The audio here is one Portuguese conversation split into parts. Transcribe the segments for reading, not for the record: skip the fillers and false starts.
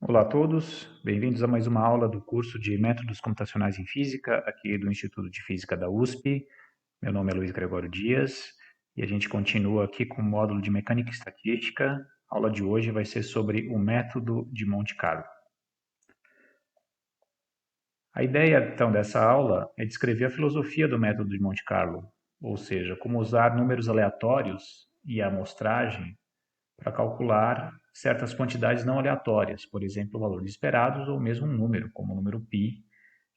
Olá a todos, bem-vindos a mais uma aula do curso de Métodos Computacionais em Física, aqui do Instituto de Física da USP. Meu nome é Luiz Gregório Dias e a gente continua aqui com o módulo de Mecânica e Estatística. A aula de hoje vai ser sobre o método de Monte Carlo. A ideia, então, dessa aula é descrever a filosofia do método de Monte Carlo, ou seja, como usar números aleatórios e a amostragem para calcular certas quantidades não aleatórias, por exemplo, valores esperados ou mesmo um número, como o número π,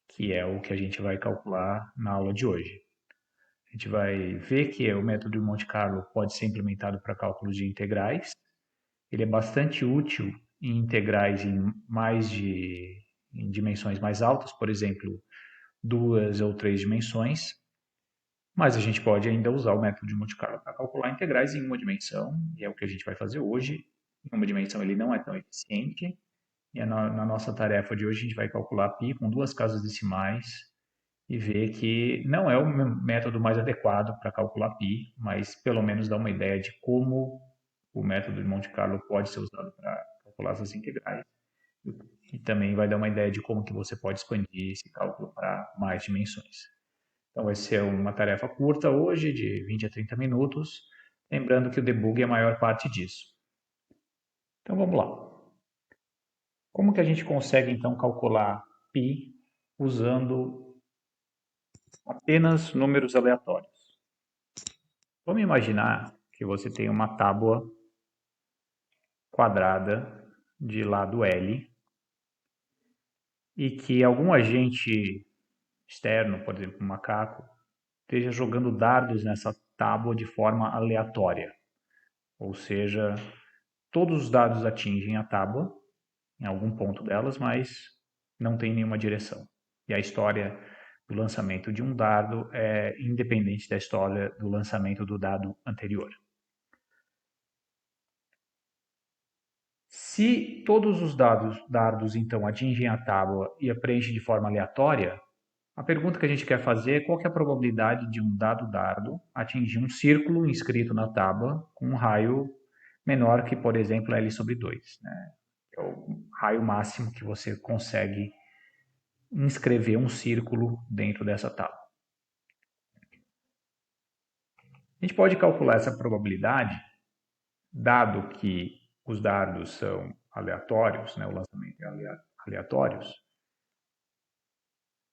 que é o que a gente vai calcular na aula de hoje. A gente vai ver que o método de Monte Carlo pode ser implementado para cálculos de integrais. Ele é bastante útil em integrais em dimensões mais altas, por exemplo, 2 ou 3 dimensões. Mas a gente pode ainda usar o método de Monte Carlo para calcular integrais em uma dimensão, e é o que a gente vai fazer hoje. Em uma dimensão ele não é tão eficiente, e na nossa tarefa de hoje a gente vai calcular π com 2 casas decimais e ver que não é o método mais adequado para calcular π, mas pelo menos dá uma ideia de como o método de Monte Carlo pode ser usado para calcular essas integrais. E também vai dar uma ideia de como que você pode expandir esse cálculo para mais dimensões. Então vai ser uma tarefa curta hoje, de 20 a 30 minutos, lembrando que o debug é a maior parte disso. Então vamos lá. Como que a gente consegue então calcular π usando apenas números aleatórios? Vamos imaginar que você tem uma tábua quadrada de lado L e que algum agente externo, por exemplo, um macaco, esteja jogando dardos nessa tábua de forma aleatória. Ou seja, todos os dados atingem a tábua em algum ponto delas, mas não tem nenhuma direção. E a história do lançamento de um dado é independente da história do lançamento do dado anterior. Se todos os dardos então atingem a tábua e a preenchem de forma aleatória, a pergunta que a gente quer fazer é qual que é a probabilidade de um dado dardo atingir um círculo inscrito na tábua com um raio menor que, por exemplo, L sobre 2. Né? É o raio máximo que você consegue inscrever um círculo dentro dessa tábua. A gente pode calcular essa probabilidade, dado que os dardos são aleatórios, né, o lançamento é aleatórios.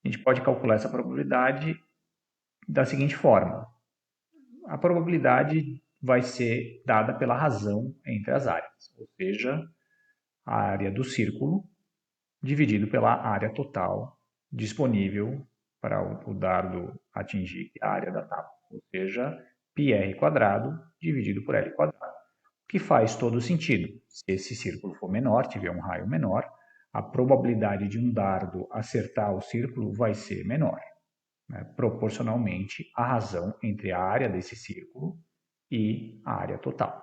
A gente pode calcular essa probabilidade da seguinte forma. A probabilidade vai ser dada pela razão entre as áreas, ou seja, a área do círculo dividido pela área total disponível para o dardo atingir a área da tábua, ou seja, πr² dividido por L², que faz todo sentido. Se esse círculo for menor, tiver um raio menor, a probabilidade de um dardo acertar o círculo vai ser menor, né, proporcionalmente à razão entre a área desse círculo e a área total.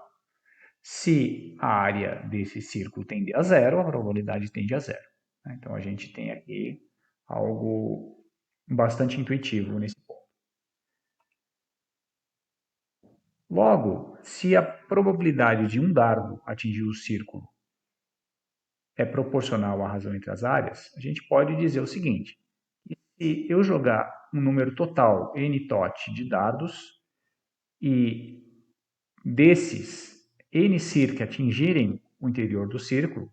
Se a área desse círculo tende a zero, a probabilidade tende a zero. Então a gente tem aqui algo bastante intuitivo nesse ponto. Logo, se a probabilidade de um dardo atingir o círculo é proporcional à razão entre as áreas, a gente pode dizer o seguinte: se eu jogar um número total n tot de dardos e desses n cir que atingirem o interior do círculo,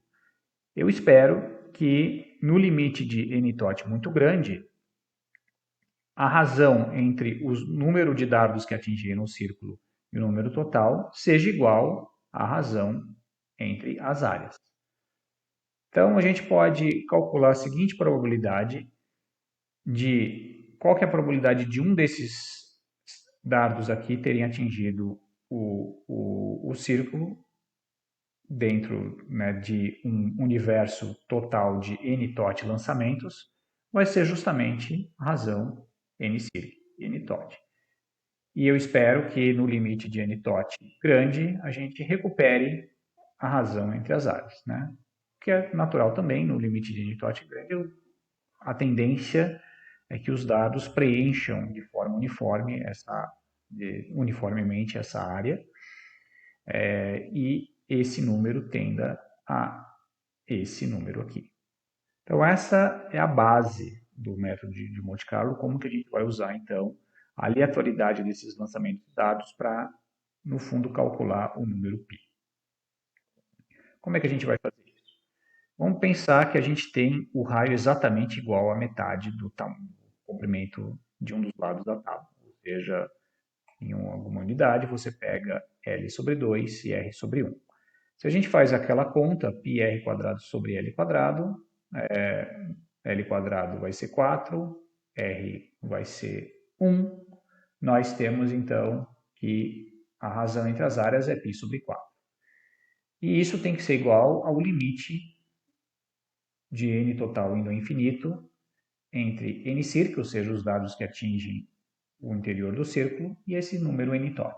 eu espero que no limite de n tot muito grande, a razão entre o número de dardos que atingiram o círculo e o número total seja igual à razão entre as áreas. Então, a gente pode calcular a seguinte probabilidade de qual que é a probabilidade de um desses dardos aqui terem atingido o círculo dentro, né, de um universo total de n tot lançamentos, vai ser justamente a razão n circ, n tot. E eu espero que no limite de n tot grande, a gente recupere a razão entre as áreas, né? Que é natural também, no limite de n tot grande, a tendência é que os dados preencham de forma uniformemente essa área, e esse número tenda a esse número aqui. Então, essa é a base do método de Monte Carlo, como que a gente vai usar, então, a aleatoriedade desses lançamentos de dados para, no fundo, calcular o número π. Como é que a gente vai fazer isso? Vamos pensar que a gente tem o raio exatamente igual à metade do comprimento de um dos lados da tábua. Ou seja, em alguma unidade, você pega L sobre 2 e R sobre 1. Se a gente faz aquela conta, πr quadrado sobre L quadrado, L quadrado vai ser 4, R vai ser 1. Nós temos, então, que a razão entre as áreas é π sobre 4. E isso tem que ser igual ao limite de n total indo ao infinito entre n circ, ou seja, os dados que atingem o interior do círculo, e esse número n tot.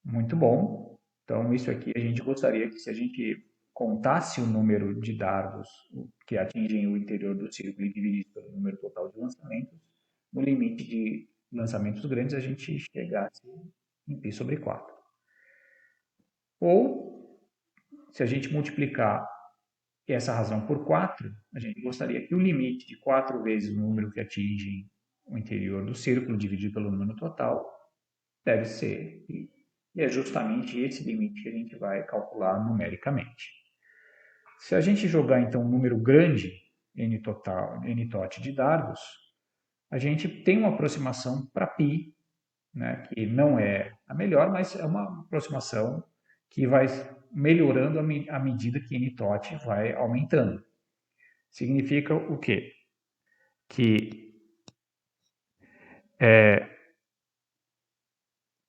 Muito bom. Então, isso aqui a gente gostaria que, se a gente contasse o número de dardos que atingem o interior do círculo e dividisse pelo número total de lançamentos, no limite de lançamentos grandes a gente chegasse em π sobre 4. Ou, se a gente multiplicar essa razão por 4, a gente gostaria que o limite de 4 vezes o número que atinge o interior do círculo dividido pelo número total deve ser π. E é justamente esse limite que a gente vai calcular numericamente. Se a gente jogar, então, um número grande, n tot de dardos, a gente tem uma aproximação para π, né, que não é a melhor, mas é uma aproximação que vai melhorando à medida que n tot vai aumentando. Significa o quê? Que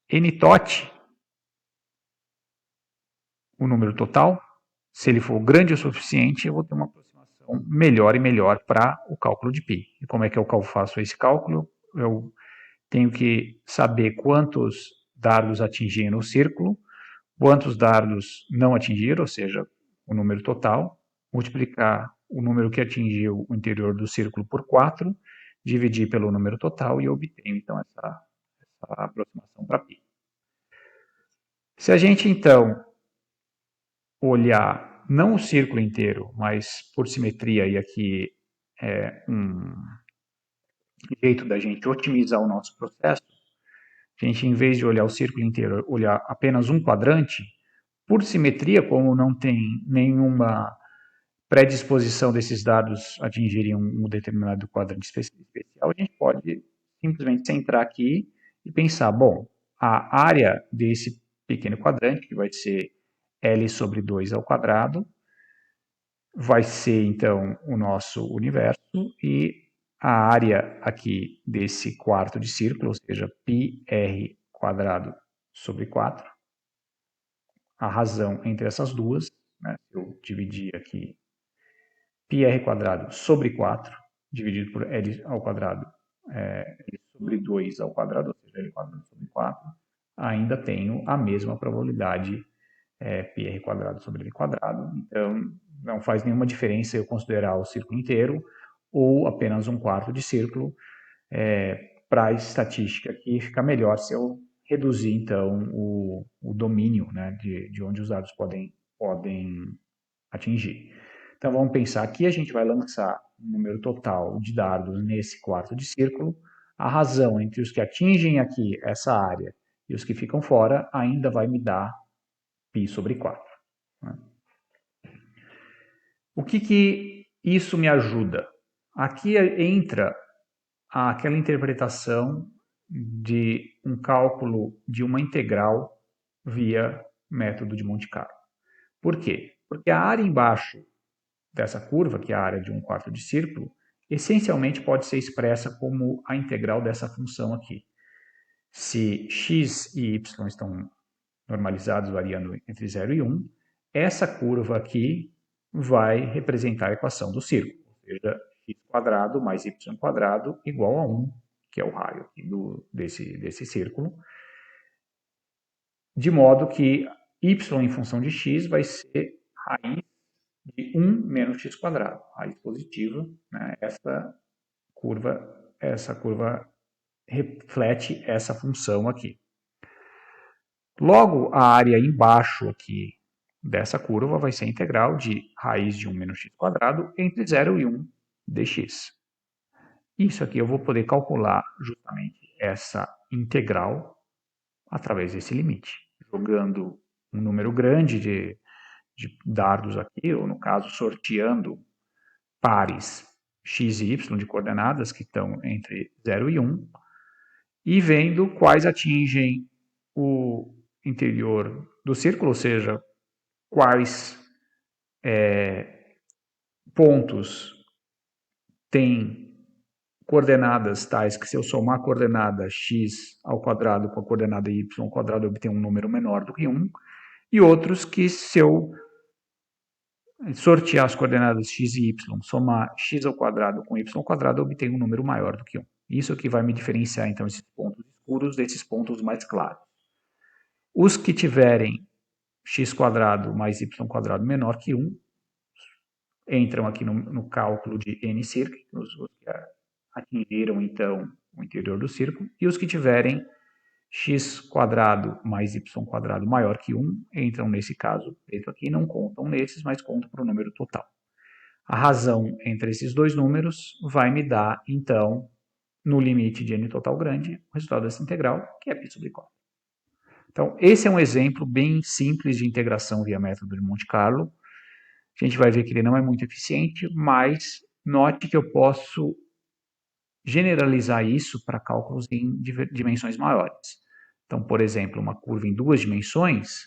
n tot, o número total, se ele for grande o suficiente, eu vou ter uma aproximação melhor e melhor para o cálculo de π. E como é que eu faço esse cálculo? Eu tenho que saber quantos dardos atingiram o círculo, quantos dardos não atingiram, ou seja, o número total, multiplicar o número que atingiu o interior do círculo por 4, dividir pelo número total e obtenho, então, essa aproximação para π. Se a gente, então, olhar não o círculo inteiro, mas por simetria, e aqui é um jeito da gente otimizar o nosso processo, a gente, em vez de olhar o círculo inteiro, olhar apenas um quadrante, por simetria, como não tem nenhuma predisposição desses dados atingirem um determinado quadrante especial, a gente pode simplesmente centrar aqui e pensar, bom, a área desse pequeno quadrante, que vai ser L sobre 2 ao quadrado, vai ser, então, o nosso universo, e a área aqui desse quarto de círculo, ou seja, πr quadrado sobre 4, a razão entre essas duas, né, eu dividi aqui πr quadrado sobre 4, dividido por L ao quadrado, L sobre 2 ao quadrado, ou seja, L quadrado sobre 4, ainda tenho a mesma probabilidade πr quadrado sobre L quadrado, então não faz nenhuma diferença eu considerar o círculo inteiro ou apenas um quarto de círculo. Para a estatística aqui fica melhor se eu reduzir então o domínio, né, de onde os dados podem atingir. Então vamos pensar que a gente vai lançar um número total de dardos nesse quarto de círculo. A razão entre os que atingem aqui essa área e os que ficam fora ainda vai me dar π sobre 4. Né? O que isso me ajuda? Aqui entra aquela interpretação de um cálculo de uma integral via método de Monte Carlo. Por quê? Porque a área embaixo dessa curva, que é a área de um quarto de círculo, essencialmente pode ser expressa como a integral dessa função aqui. Se x e y estão normalizados, variando entre 0 e 1, essa curva aqui vai representar a equação do círculo, ou seja, x quadrado mais y quadrado igual a 1, que é o raio aqui desse círculo, de modo que y em função de x vai ser raiz de 1 menos x quadrado, raiz positiva, né? Essa curva reflete essa função aqui. Logo, a área embaixo aqui dessa curva vai ser a integral de raiz de 1 menos x quadrado entre 0 e 1 dx. Isso aqui eu vou poder calcular justamente essa integral através desse limite, jogando um número grande de dardos aqui, ou no caso, sorteando pares x e y de coordenadas que estão entre 0 e 1, e vendo quais atingem o interior do círculo, ou seja, quais pontos têm coordenadas tais que se eu somar a coordenada x ao quadrado com a coordenada y ao quadrado eu obtenho um número menor do que 1, e outros que se eu sortear as coordenadas x e y, somar x ao quadrado com y ao quadrado, eu obtenho um número maior do que 1. Isso que vai me diferenciar, então, esses pontos escuros desses pontos mais claros. Os que tiverem x quadrado mais y quadrado menor que 1, entram aqui no cálculo de n-circ, os que atingiram, então, o interior do círculo, e os que tiverem x quadrado mais y quadrado maior que 1, entram nesse caso feito aqui, não contam nesses, mas contam para o número total. A razão entre esses dois números vai me dar, então, no limite de n total grande, o resultado dessa integral, que é π sobre 4. Então, esse é um exemplo bem simples de integração via método de Monte Carlo. A gente vai ver que ele não é muito eficiente, mas note que eu posso generalizar isso para cálculos em dimensões maiores. Então, por exemplo, uma curva em 2 dimensões,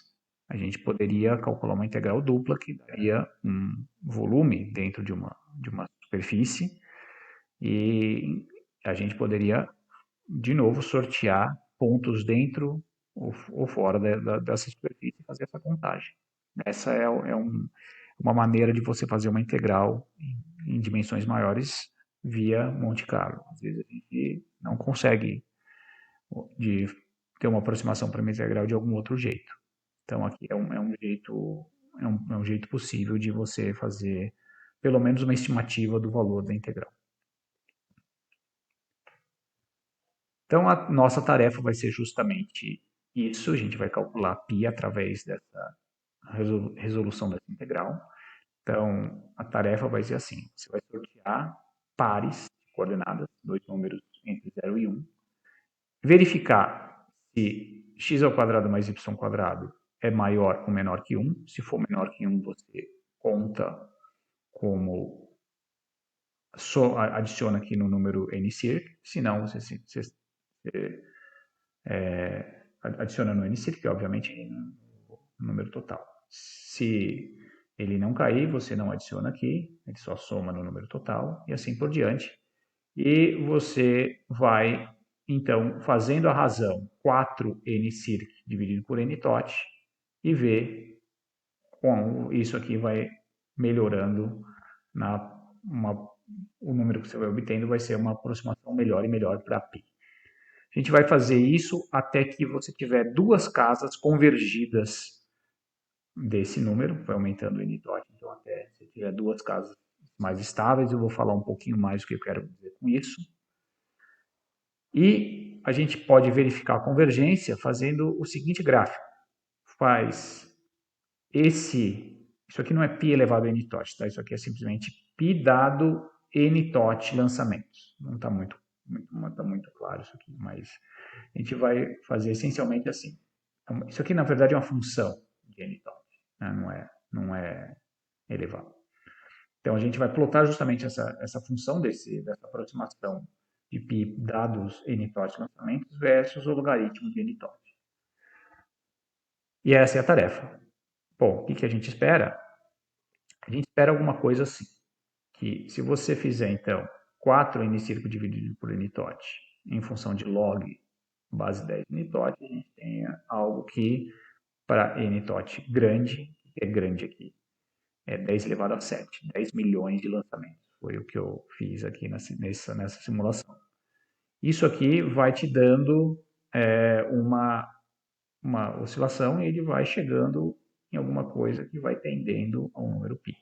a gente poderia calcular uma integral dupla que daria um volume dentro de uma superfície, e a gente poderia, de novo, sortear pontos dentro ou fora dessa superfície e fazer essa contagem. Essa é uma maneira de você fazer uma integral em dimensões maiores via Monte Carlo. Às vezes a gente não consegue ter uma aproximação para uma integral de algum outro jeito. Então aqui é um jeito possível de você fazer pelo menos uma estimativa do valor da integral. Então a nossa tarefa vai ser justamente isso, a gente vai calcular π através dessa resolução dessa integral. Então a tarefa vai ser assim, você vai sortear pares de coordenadas, dois números entre 0 e 1, verificar se x ao quadrado mais y ao quadrado é maior ou menor que 1. Se for menor que 1, você conta como adiciona aqui no número n-circ, se não, você adiciona no n-circ, que obviamente é no número total. Se ele não cair, você não adiciona aqui, ele só soma no número total, e assim por diante. E você vai, então, fazendo a razão 4n-circ dividido por n-tot, e ver como isso aqui vai melhorando, o número que você vai obtendo vai ser uma aproximação melhor e melhor para π. A gente vai fazer isso até que você tiver duas casas convergidas desse número, vai aumentando o n-tot, então até se tiver duas casas mais estáveis, eu vou falar um pouquinho mais o que eu quero dizer com isso. E a gente pode verificar a convergência fazendo o seguinte gráfico. Faz isso aqui não é π elevado a n-tot, tá? Isso aqui é simplesmente π dado n-tot lançamentos. Não está muito claro isso aqui, mas a gente vai fazer essencialmente assim. Isso aqui, na verdade, é uma função de n-tot, né? Não é elevado. Então, a gente vai plotar justamente essa função dessa aproximação de π dados n-tot lançamentos versus o logaritmo de n-tot. E essa é a tarefa. Bom, o que a gente espera? A gente espera alguma coisa assim, que se você fizer, então, 4 n-circ dividido por n-tot em função de log base 10 n-tot, a gente tenha algo que, para n-tot grande, que é grande aqui, é 10 elevado a 7, 10 milhões de lançamentos. Foi o que eu fiz aqui nessa simulação. Isso aqui vai te dando uma oscilação e ele vai chegando em alguma coisa que vai tendendo ao número π.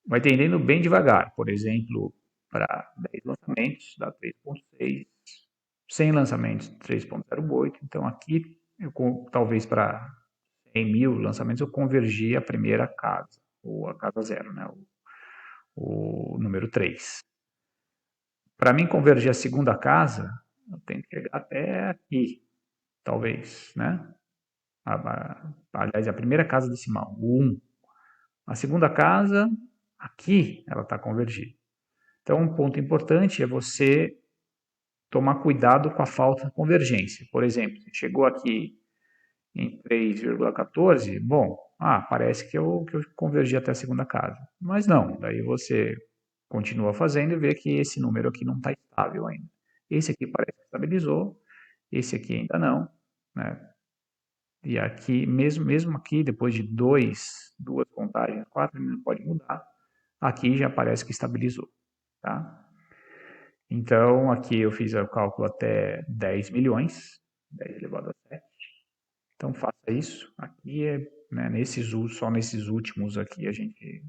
Vai tendendo bem devagar, por exemplo, para 10 lançamentos dá 3,6, 100 lançamentos 3,08, então aqui, talvez para em 1000 lançamentos, eu convergi a primeira casa, ou a casa 0, né? O número 3. Para mim convergir a segunda casa, eu tenho que chegar até aqui, talvez, né? Aliás, a primeira casa decimal, o 1. A segunda casa, aqui, ela está convergida. Então, um ponto importante é você tomar cuidado com a falta de convergência. Por exemplo, se chegou aqui em 3,14, bom, parece que eu convergi até a segunda casa. Mas não, daí você continua fazendo e vê que esse número aqui não está estável ainda. Esse aqui parece que estabilizou, esse aqui ainda não, né? E aqui, mesmo aqui, depois de duas contagens, 4 ainda pode mudar, aqui já parece que estabilizou, tá? Então, aqui eu fiz o cálculo até 10 milhões, 10 elevado a 7. Então, faça isso. Aqui né, só nesses últimos aqui a gente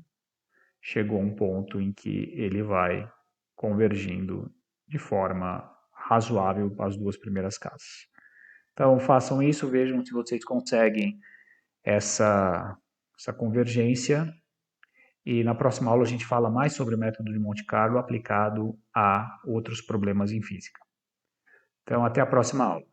chegou a um ponto em que ele vai convergindo de forma razoável as duas primeiras casas. Então, façam isso, vejam se vocês conseguem essa convergência. E na próxima aula a gente fala mais sobre o método de Monte Carlo aplicado a outros problemas em física. Então, até a próxima aula.